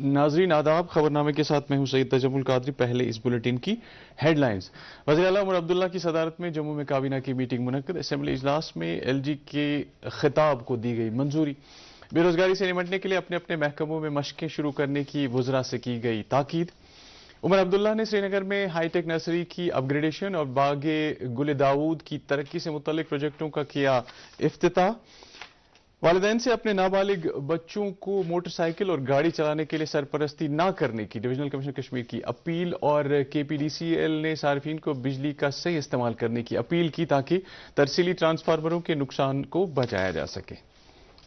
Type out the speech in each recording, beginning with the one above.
ناظرین آداب، خبرنامے کے ساتھ میں ہوں سید تجمل قادری۔ پہلے اس بلیٹن کی ہیڈ لائنز۔ وزیر اعلیٰ عمر عبداللہ کی صدارت میں جموں میں کابینہ کی میٹنگ منعقد۔ اسمبلی اجلاس میں ایل جی کے خطاب کو دی گئی منظوری۔ بے روزگاری سے نمٹنے کے لیے اپنے اپنے محکموں میں مشقیں شروع کرنے کی وزراء سے کی گئی تاکید۔ عمر عبداللہ نے سری نگر میں ہائی ٹیک نرسری کی اپ گریڈیشن اور باغ گل داود کی ترقی سے متعلق پروجیکٹوں کا کیا افتتاح۔ والدین سے اپنے نابالغ بچوں کو موٹر سائیکل اور گاڑی چلانے کے لیے سرپرستی نہ کرنے کی ڈویژنل کمشنر کشمیر کی اپیل، اور کے پی ڈی سی ایل نے صارفین کو بجلی کا صحیح استعمال کرنے کی اپیل کی تاکہ ترسیلی ٹرانسفارمروں کے نقصان کو بچایا جا سکے۔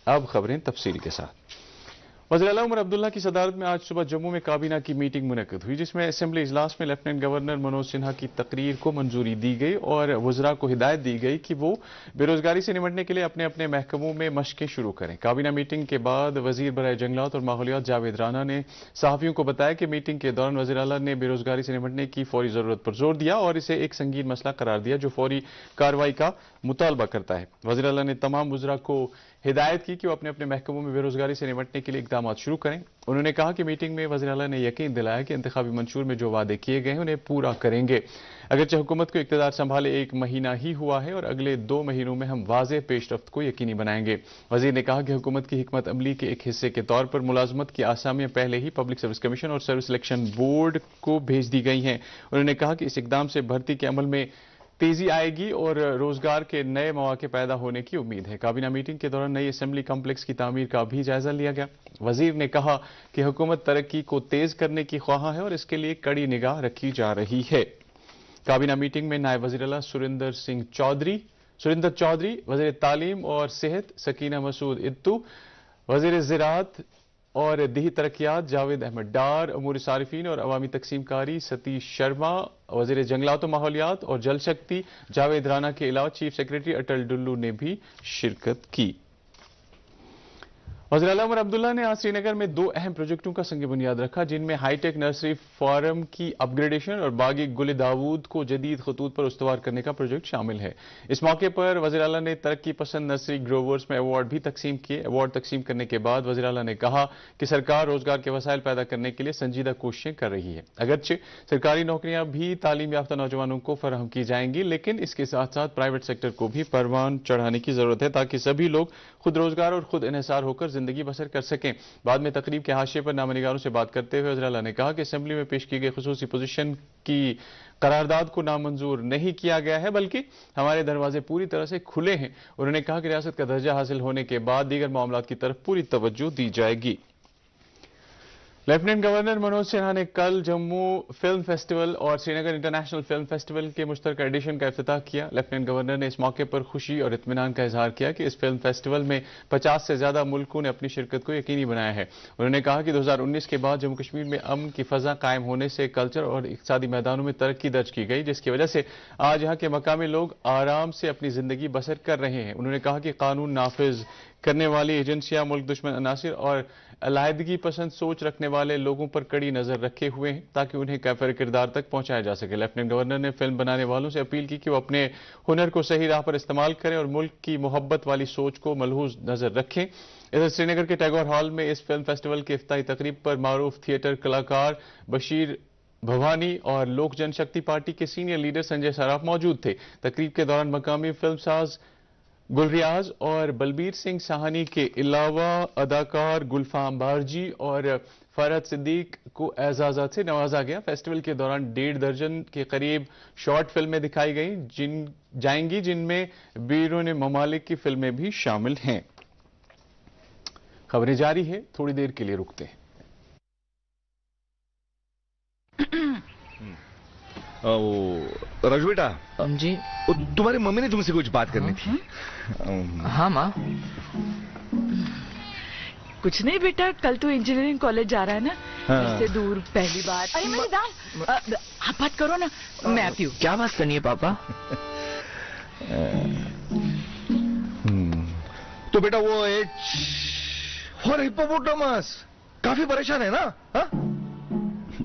اب خبریں تفصیل کے ساتھ۔ وزیر اعلیٰ عمر عبداللہ کی صدارت میں آج صبح جموں میں کابینہ کی میٹنگ منعقد ہوئی، جس میں اسمبلی اجلاس میں لیفٹیننٹ گورنر منوج سنہا کی تقریر کو منظوری دی گئی اور وزراء کو ہدایت دی گئی کہ وہ بے روزگاری سے نمٹنے کے لیے اپنے اپنے محکموں میں مشقیں شروع کریں۔ کابینہ میٹنگ کے بعد وزیر برائے جنگلات اور ماحولیات جاوید رانا نے صحافیوں کو بتایا کہ میٹنگ کے دوران وزیر اعلیٰ نے بے روزگاری سے نمٹنے کی فوری ضرورت پر زور دیا اور اسے ایک سنگین مسئلہ قرار دیا جو فوری کارروائی کا مطالبہ کرتا ہے۔ وزیر اعلیٰ نے تمام وزراء کو ہدایت کی کہ وہ اپنے اپنے محکموں میں بے روزگاری سے نمٹنے کے لیے اقدامات شروع کریں۔ انہوں نے کہا کہ میٹنگ میں وزیر اعلیٰ نے یقین دلایا کہ انتخابی منشور میں جو وعدے کیے گئے ہیں انہیں پورا کریں گے۔ اگرچہ حکومت کو اقتدار سنبھالے 1 مہینہ ہی ہوا ہے اور اگلے 2 مہینوں میں ہم واضح پیش رفت کو یقینی بنائیں گے۔ وزیر نے کہا کہ حکومت کی حکمت عملی کے ایک حصے کے طور پر ملازمت کی آسامیاں پہلے ہی پبلک سروس کمیشن اور سروس سلیکشن بورڈ کو بھیج دی گئی ہیں۔ انہوں نے کہا کہ اس اقدام سے بھرتی کے عمل میں تیزی آئے گی اور روزگار کے نئے مواقع پیدا ہونے کی امید ہے۔ کابینہ میٹنگ کے دوران نئی اسمبلی کمپلیکس کی تعمیر کا بھی جائزہ لیا گیا۔ وزیر نے کہا کہ حکومت ترقی کو تیز کرنے کی خواہاں ہے اور اس کے لیے کڑی نگاہ رکھی جا رہی ہے۔ کابینہ میٹنگ میں نائب وزیر اعلیٰ سریندر چودھری، وزیر تعلیم اور صحت سکینہ مسعود اتو، وزیر زراعت اور دیہی ترقیات جاوید احمد ڈار، امور صارفین اور عوامی تقسیم کاری ستیش شرما، وزیر جنگلات و ماحولیات اور جل شکتی جاوید رانا کے علاوہ چیف سیکریٹری اٹل ڈلو نے بھی شرکت کی۔ وزیر اعلیٰ عمر عبداللہ نے آج سری نگر میں 2 اہم پروجیکٹوں کا سنگ بنیاد رکھا، جن میں ہائی ٹیک نرسری فارم کی اپ گریڈیشن اور باغ گل داود کو جدید خطوط پر استوار کرنے کا پروجیکٹ شامل ہے۔ اس موقع پر وزیر اعلیٰ نے ترقی پسند نرسری گروورز میں ایوارڈ بھی تقسیم کیے۔ ایوارڈ تقسیم کرنے کے بعد وزیر اعلیٰ نے کہا کہ سرکار روزگار کے وسائل پیدا کرنے کے لیے سنجیدہ کوششیں کر رہی ہے۔ اگرچہ سرکاری نوکریاں بھی تعلیم یافتہ نوجوانوں کو فراہم کی جائیں گی، لیکن اس کے ساتھ ساتھ پرائیویٹ سیکٹر کو بھی پروان چڑھانے کی ضرورت ہے تاکہ سبھی لوگ خود روزگار اور خود انحصار ہو کر زندگی بسر کر سکیں۔ بعد میں تقریب کے حاشیے پر نامہ نگاروں سے بات کرتے ہوئے وزیر اعلیٰ نے کہا کہ اسمبلی میں پیش کی گئی خصوصی پوزیشن کی قرارداد کو نامنظور نہیں کیا گیا ہے، بلکہ ہمارے دروازے پوری طرح سے کھلے ہیں۔ انہوں نے کہا کہ ریاست کا درجہ حاصل ہونے کے بعد دیگر معاملات کی طرف پوری توجہ دی جائے گی۔ لیفٹیننٹ گورنر منوج سنہا نے کل جموں فلم فیسٹیول اور سری نگر انٹرنیشنل فلم فیسٹیول کے مشترکہ ایڈیشن کا افتتاح کیا۔ لیفٹیننٹ گورنر نے اس موقع پر خوشی اور اطمینان کا اظہار کیا کہ اس فلم فیسٹیول میں 50 سے زیادہ ملکوں نے اپنی شرکت کو یقینی بنایا ہے۔ انہوں نے کہا کہ 2019 کے بعد جموں کشمیر میں امن کی فضا قائم ہونے سے کلچر اور اقتصادی میدانوں میں ترقی درج کی گئی، جس کی وجہ سے آج یہاں کے مقامی لوگ آرام سے اپنی زندگی بسر کر رہے ہیں۔ انہوں نے کہا کہ قانون نافذ کرنے والی ایجنسیاں ملک دشمن عناصر اور علیحدگی پسند سوچ رکھنے والے لوگوں پر کڑی نظر رکھے ہوئے ہیں تاکہ انہیں کیفر کردار تک پہنچایا جا سکے۔ لیفٹیننٹ گورنر نے فلم بنانے والوں سے اپیل کی کہ وہ اپنے ہنر کو صحیح راہ پر استعمال کریں اور ملک کی محبت والی سوچ کو ملحوظ نظر رکھیں۔ ادھر سری نگر کے ٹیگور ہال میں اس فلم فیسٹیول کی افتتاحی تقریب پر معروف تھیٹر کلاکار بشیر بھوانی اور لوک جن شکتی پارٹی کے سینئر لیڈر سنجے سراف موجود تھے۔ تقریب کے دوران مقامی فلم ساز گل ریاض اور بلبیر سنگھ ساہنی کے علاوہ اداکار گلفام بارجی اور فرحت صدیق کو اعزازات سے نوازا گیا۔ فیسٹیول کے دوران 1.5 درجن کے قریب شارٹ فلمیں دکھائی جائیں گی، جن میں بیرون ممالک کی فلمیں بھی شامل ہیں۔ خبریں جاری ہے، تھوڑی دیر کے لیے رکتے ہیں۔ راجو بیٹا جی تمہاری ممی نے تم سے کچھ بات کرنی تھی۔ ہاں ماں، کچھ نہیں بیٹا، کل تو انجینئرنگ کالج جا رہا ہے نا، اس سے دور پہلی بار۔ ارے میری دال، آپ بات کرو نا، میں آتی ہوں۔ کیا بات کرنی ہے پاپا؟ تو بیٹا وہ اور ہپوپوٹامس کافی پریشان ہے نا؟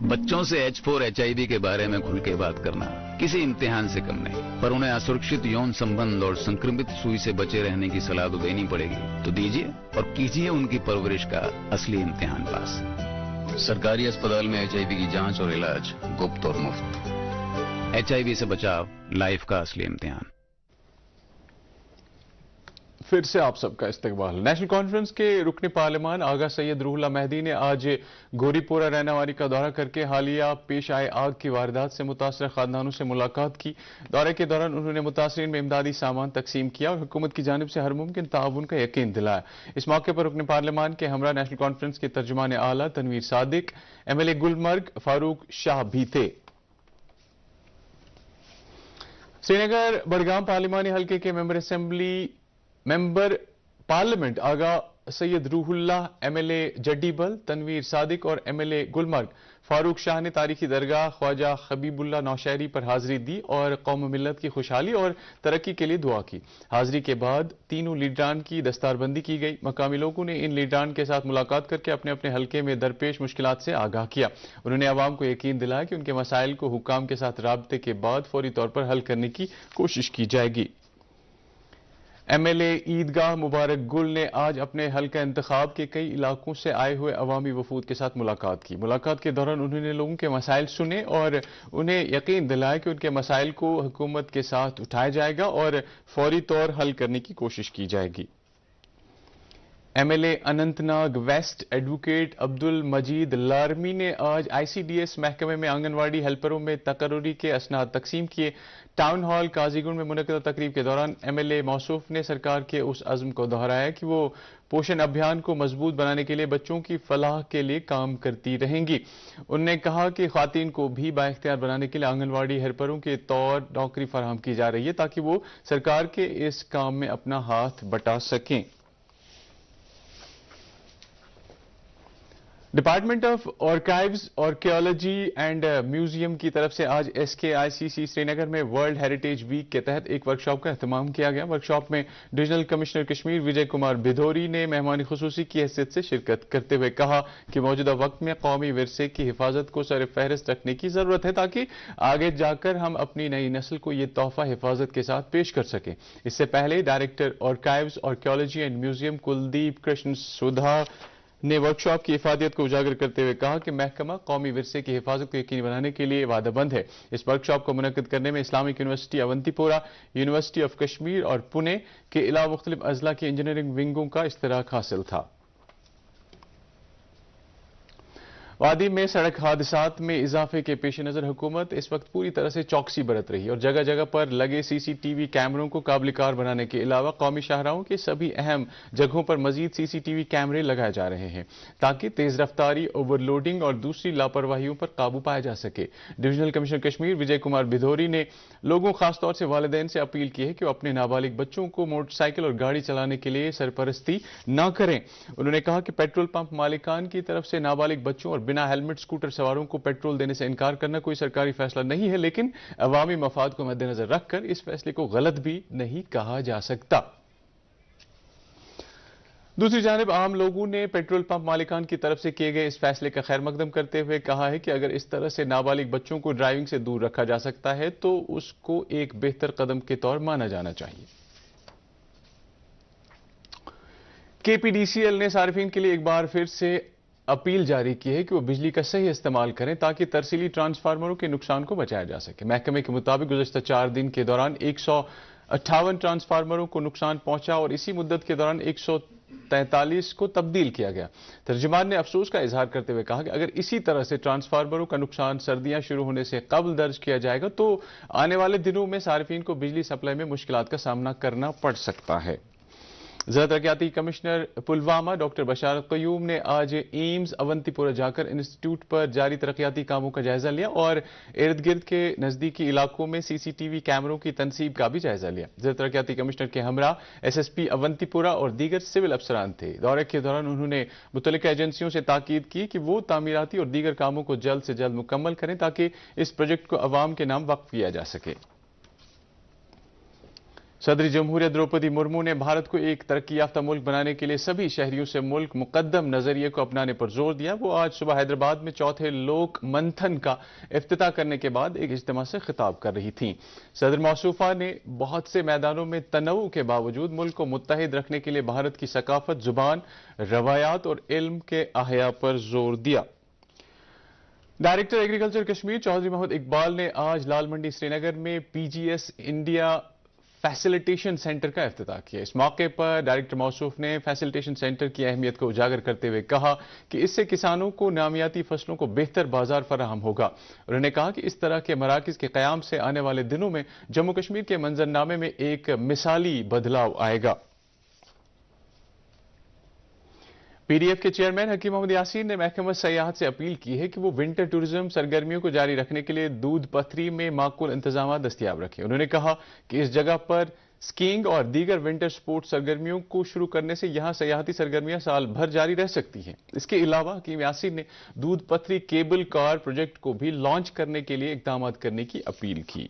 بچوں سے H4HIV کے بارے میں کھل کے بات کرنا کسی امتحان سے کم نہیں، پر انہیں اسرکشت یون سمبند اور سنکرمت سوئی سے بچے رہنے کی صلاح تو دینی پڑے گی، تو دیجیے اور کیجیے ان کی پرورش کا اصلی امتحان پاس۔ सरकारी अस्पताल में HIV की जांच और इलाज गुप्त और मुफ्त। HIV से बचाव लाइफ का असली इम्तिहान। फिर से आप सबका इस्तकबाल। नेशनल कॉन्फ्रेंस के रुकन पार्लिमान आगा सैयद रूहुल्लाह मेहदी ने आज गोरीपोरा रहनावारी का दौरा करके हालिया पेश आए आग की वारदात से मुतासर खानदानों से मुलाकात की। दौरे के दौरान उन्होंने मुतासरीन में इमदादी सामान तकसीम किया और हुकूमत की जानिब से हर मुमकिन ताउन का यकीन दिलाया। इस मौके पर रुकन पार्लिमान के हमरा नेशनल कॉन्फ्रेंस के तर्जुमान आला तनवीर सादिक, MLA गुलमर्ग फारूक शाह भी थे। श्रीनगर बड़गाम पार्लिमानी हल्के के मेंबर पार्लियामेंट आगा सैयद रूहुल्लाह, MLA जड्डीबल तनवीर सादिक और MLA गुलमर्ग फारूक शाह ने तारीखी दरगाह ख्वाजा हबीबुल्लाह नौशहरी पर हाजिरी दी और कौम मिल्लत की खुशहाली और तरक्की के लिए दुआ की। हाजिरी के बाद तीनों लीडरान की दस्तारबंदी की गई। मकामी लोगों ने इन लीडरान के साथ मुलाकात करके अपने अपने हल्के में दरपेश मुश्किलात से आगाह किया। उन्होंने आवाम को यकीन दिलाया कि उनके मसाइल को हुक्काम के साथ राबते के बाद फौरी तौर पर हल करने की कोशिश की जाएगी। MLA ईदगाह मुबारक गुल ने आज अपने हल्का इंतखाब के कई इलाकों से आए हुए अवामी वफूद के साथ मुलाकात की। मुलाकात के दौरान उन्होंने लोगों के मसाइल सुने और उन्हें यकीन दिलाया कि उनके मसाइल को हुकूमत के साथ उठाया जाएगा और फौरी तौर हल करने की कोशिश की जाएगी। MLA Anantnag west advocate Abdul Majeed Larmi ने आज ICDS महकमे में आंगनवाड़ी हेल्परों में तकर्रुरी के असनाद तकसीम किए। टाउन हॉल काजीगुंड में मुनक़िदा तकरीब के दौरान MLA मौसूफ ने सरकार के उस अज़्म को दोहराया कि वो पोषण अभियान को मजबूत बनाने के लिए बच्चों की फलाह के लिए काम करती रहेंगी। उन्होंने कहा कि ख़वातीन को भी बाइख्तियार बनाने के लिए आंगनवाड़ी हेल्परों के तौर नौकरी फराहम की जा रही है ताकि वो सरकार के इस काम में अपना हाथ बटा सकें। Department of archives, archaeology and museum की तरफ से आज SKICC श्रीनगर में वर्ल्ड हेरिटेज वीक के तहत एक वर्कशॉप का एहतमाम किया गया। वर्कशॉप में डिविजनल कमिश्नर कश्मीर विजय कुमार भिदोरी ने मेहमान खुसूसी की हैसियत से शिरकत करते हुए कहा कि मौजूदा वक्त में कौमी विरसे की हिफाजत को सर फहरिस्त रखने की जरूरत है ताकि आगे जाकर हम अपनी नई नस्ल को ये तोहफा हिफाजत के साथ पेश कर सकें। इससे पहले director archives, archaeology and museum Kuldeep Krishan Sudha ने वर्कशॉप की इफादियत को उजागर करते हुए कहा कि महकमा कौमी विरसे की हिफाजत को यकीनी बनाने के लिए वादाबंद है। इस वर्कशॉप को मुनक्किद करने में Islamic university Awantipora, university of Kashmir और पुणे के अलावा मुख्तलिफ अजला की इंजीनियरिंग विंगों का इश्तराक हासिल था। वादी में सड़क हादसात में इजाफे के पेश नजर हुकूमत इस वक्त पूरी तरह से चौकसी बरत रही है और जगह जगह पर लगे CCTV कैमरों को काबिल-कार बनाने के अलावा कौमी शाहराहों के सभी अहम जगहों पर मजीद CCTV कैमरे लगाए जा रहे हैं ताकि तेज रफ्तारी, ओवरलोडिंग और दूसरी लापरवाहियों पर काबू पाया जा सके। डिविजनल कमिश्नर कश्मीर विजय कुमार भिदोरी ने लोगों, खासतौर से वालिदैन से अपील की है कि वो अपने नाबालिग बच्चों को मोटरसाइकिल और गाड़ी चलाने के लिए सरपरस्ती न करें। उन्होंने कहा कि पेट्रोल पंप मालिकान की तरफ से नाबालिग बच्चों और बिना हेलमेट स्कूटर सवारों को पेट्रोल देने से इनकार करना कोई सरकारी फैसला नहीं है, लेकिन अवामी मफाद को मद्देनजर रखकर इस फैसले को गलत भी नहीं कहा जा सकता। दूसरी जानिब आम लोगों ने पेट्रोल पंप मालिकान की तरफ से किए गए इस फैसले का खैर मकदम करते हुए कहा है कि अगर इस तरह से नाबालिग बच्चों को ड्राइविंग से दूर रखा जा सकता है तो उसको एक बेहतर कदम के तौर माना जाना चाहिए। KPDCL ने सार्फिन के लिए एक बार फिर से अपील जारी की है कि वो बिजली का सही इस्तेमाल करें ताकि तरसीली ट्रांसफार्मरों के नुकसान को बचाया जा सके। महकमे के मुताबिक गुज़श्ता 4 दिन के दौरान 158 ट्रांसफार्मरों को नुकसान पहुंचा और इसी मुद्दत के दौरान 143 को तब्दील किया गया। तर्जुमान ने अफसोस का इजहार करते हुए कहा कि अगर इसी तरह से ट्रांसफार्मरों का नुकसान सर्दियां शुरू होने से कबल दर्ज किया जाएगा तो आने वाले दिनों में सार्फिन को बिजली सप्लाई में मुश्किलात का सामना करना पड़ सकता है। ज़िला तरक्याती कमिश्नर पुलवामा डॉक्टर बशारत क़यूम ने आज एम्स अवंतीपुरा जाकर इंस्टीट्यूट पर जारी तरक्याती कामों का जायजा लिया और इर्द गिर्द के नजदीकी इलाकों में CCTV कैमरों की तनसीब का भी जायजा लिया। ज़िला तरक्याती कमिश्नर के हमरा SSP अवंतीपुरा और दीगर सिविल अफसरान थे। दौरे के दौरान उन्होंने मुतल्लिका एजेंसियों से ताकीद की कि वो तामीराती और दीगर कामों को जल्द से जल्द मुकम्मल करें ताकि इस प्रोजेक्ट को अवाम के नाम वक्फ किया जा सके। सदर जमहूरियत द्रौपदी मुर्मू ने भारत को एक तरक्की याफ्ता मुल्क बनाने के लिए सभी शहरियों से मुल्क मुकद्दम नजरिए को अपनाने पर जोर दिया। वो आज सुबह हैदराबाद में चौथे लोक मंथन का इफ्तिताह करने के बाद एक इज्तिमा से खिताब कर रही थीं। सदर मौसूफा ने बहुत से मैदानों में तनव्वु के बावजूद मुल्क को मुत्तहिद रखने के लिए भारत की सकाफत, जुबान, रवायात और इल्म के अहया पर जोर दिया। डायरेक्टर एग्रीकल्चर कश्मीर चौधरी मोहम्मद इकबाल ने आज लाल मंडी श्रीनगर में पीजीएस इंडिया फैसिलिटेशन सेंटर का इफ्तिताह किया। इस मौके पर डायरेक्टर मौसूफ ने फैसिलिटेशन सेंटर की अहमियत को उजागर करते हुए कहा कि इससे किसानों को नामियाती फसलों को बेहतर बाजार फराहम होगा। उन्होंने कहा कि इस तरह के मराकज के क़याम से आने वाले दिनों में जम्मू कश्मीर के मंजरनामे में एक मिसाली बदलाव आएगा। पीडीएफ के चेयरमैन हकीम मोहम्मद यासीन ने महकमा सयाहत से अपील की है कि वो विंटर टूरिज्म सरगर्मियों को जारी रखने के लिए दूध पथरी में माकूल इंतजाम दस्तियाब रखें। उन्होंने कहा कि इस जगह पर स्कीइंग और दीगर विंटर स्पोर्ट्स सरगर्मियों को शुरू करने से यहां सयाहती सरगर्मियां साल भर जारी रह सकती हैं। इसके अलावा हकीम यासीन ने दूध पथरी केबल कार प्रोजेक्ट को भी लॉन्च करने के लिए इकदाम करने की अपील की।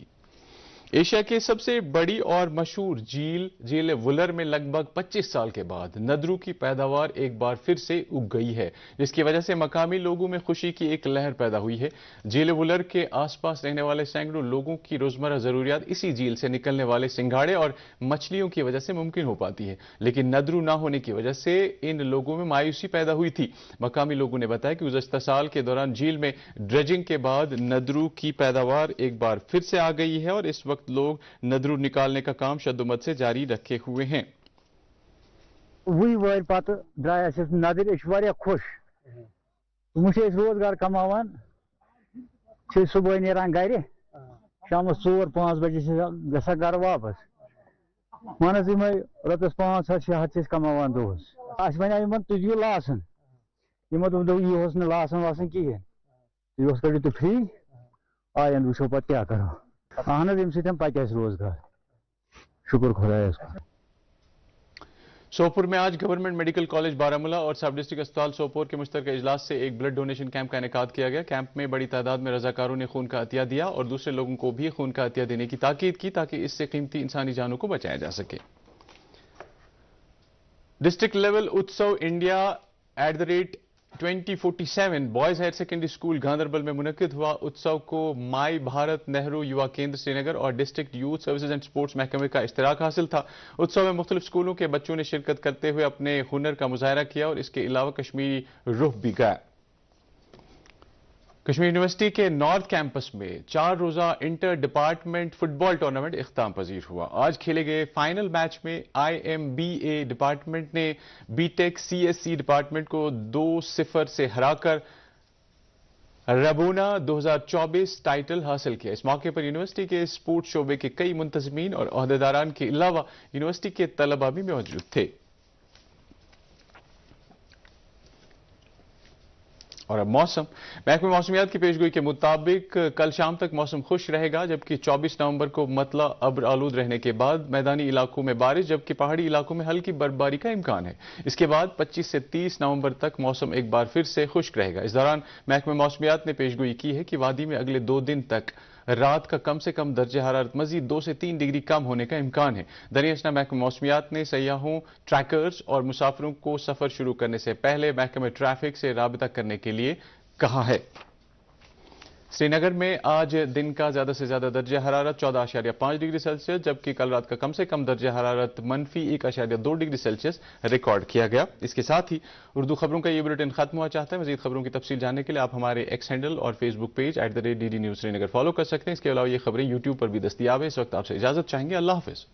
एशिया के सबसे बड़ी और मशहूर झील वुलर में लगभग 25 साल के बाद नदरू की पैदावार एक बार फिर से उग गई है, जिसकी वजह से मकामी लोगों में खुशी की एक लहर पैदा हुई है। झील वुलर के आसपास रहने वाले सैकड़ों लोगों की रोजमर्रा जरूरियात इसी झील से निकलने वाले सिंघाड़े और मछलियों की वजह से मुमकिन हो पाती है, लेकिन नदरू न होने की वजह से इन लोगों में मायूसी पैदा हुई थी। मकामी लोगों ने बताया कि गुज़श्ता साल के दौरान झील में ड्रेजिंग के बाद नदरू की पैदावार एक बार फिर से आ गई है और इस वक्त लोग नदरू निकालने का काम शद्दुमत से जारी रखे हुए हैं। वही वाल पत द्राय नदर खुश रोजगार कमावान सुबह नेरान गर शाम 4-5 बजे ग घर वापस वन रपस 500-600 कमावान दोहस वन तुझ दियो लासन यह लासन वासन कहें यह कड़ो तो फ्री आयन वो पे क्या करो। अहन पत रोजगार शुक्र खुदायस कुन। सोपोर में आज गवर्नमेंट मेडिकल कॉलेज बारामूला और सब डिस्ट्रिक्ट अस्पताल सोपोर के मुश्तरका इजलास से एक ब्लड डोनेशन कैंप का इनेकाद किया गया। कैंप में बड़ी तादाद में रजाकारों ने खून का अतिया दिया और दूसरे लोगों को भी खून का अतिया देने की ताकीद की ताकि इससे कीमती इंसानी जानों को बचाया जा सके। डिस्ट्रिक्ट लेवल उत्सव India @2047 boys higher secondary school Ganderbal में मुनक्किद हुआ। उत्सव को माई भारत नेहरू युवा केंद्र श्रीनगर और district youth services and sports महकमे का इश्तराक हासिल था। उत्सव में मुख्तलिफ स्कूलों के बच्चों ने शिरकत करते हुए अपने हुनर का मुजाहरा किया और इसके अलावा कश्मीरी रुख भी गाया। कश्मीर यूनिवर्सिटी के नॉर्थ कैंपस में 4 रोजा इंटर डिपार्टमेंट फुटबॉल टूर्नामेंट इख्तिताम पजीर हुआ। आज खेले गए फाइनल मैच में IMBA डिपार्टमेंट ने बीटेक CSC डिपार्टमेंट को 2-0 से हराकर रबोना 2024 टाइटल हासिल किया। इस मौके पर यूनिवर्सिटी के स्पोर्ट्स शोबे के कई मुंतजमीन और ओहदेदारान के अलावा यूनिवर्सिटी के तलबा भी मौजूद थे। और अब मौसम। महकमे मौसमियात की पेशगोई के मुताबिक कल शाम तक मौसम खुश रहेगा, जबकि 24 नवंबर को मतला अब्र आलूद रहने के बाद मैदानी इलाकों में बारिश जबकि पहाड़ी इलाकों में हल्की बर्फबारी का इम्कान है। इसके बाद 25 से 30 नवंबर तक मौसम एक बार फिर से खुश्क रहेगा। इस दौरान महकमे मौसमियात ने पेशगोई की है कि वादी में अगले 2 दिन तक रात का कम से कम दर्जे हरारत मजीद 2 से 3 डिग्री कम होने का इम्कान है। दरियाशना महकमा मौसमियात ने सयाहों, ट्रैकर्स और मुसाफिरों को सफर शुरू करने से पहले महकमे ट्रैफिक से राबिता करने के लिए कहा है। श्रीनगर में आज दिन का ज्यादा से ज्यादा दर्जा हरारत 14.5 डिग्री सेल्सियस जबकि कल रात का कम से कम दर्जा हरारत -1.2 डिग्री सेल्सियस रिकॉर्ड किया गया। इसके साथ ही उर्दू खबरों का ये बुलेटिन खत्म हुआ चाहता है। मजीद खबरों की तफसील जानने के लिए आप हमारे एक्स हैंडल और Facebook page @DD News Srinagar follow कर सकते हैं। इसके अलावा ये खबरें यूट्यूब पर भी दस्तियाब है। इस वक्त आपसे इजाजत चाहेंगे। अल्लाह हाफिज।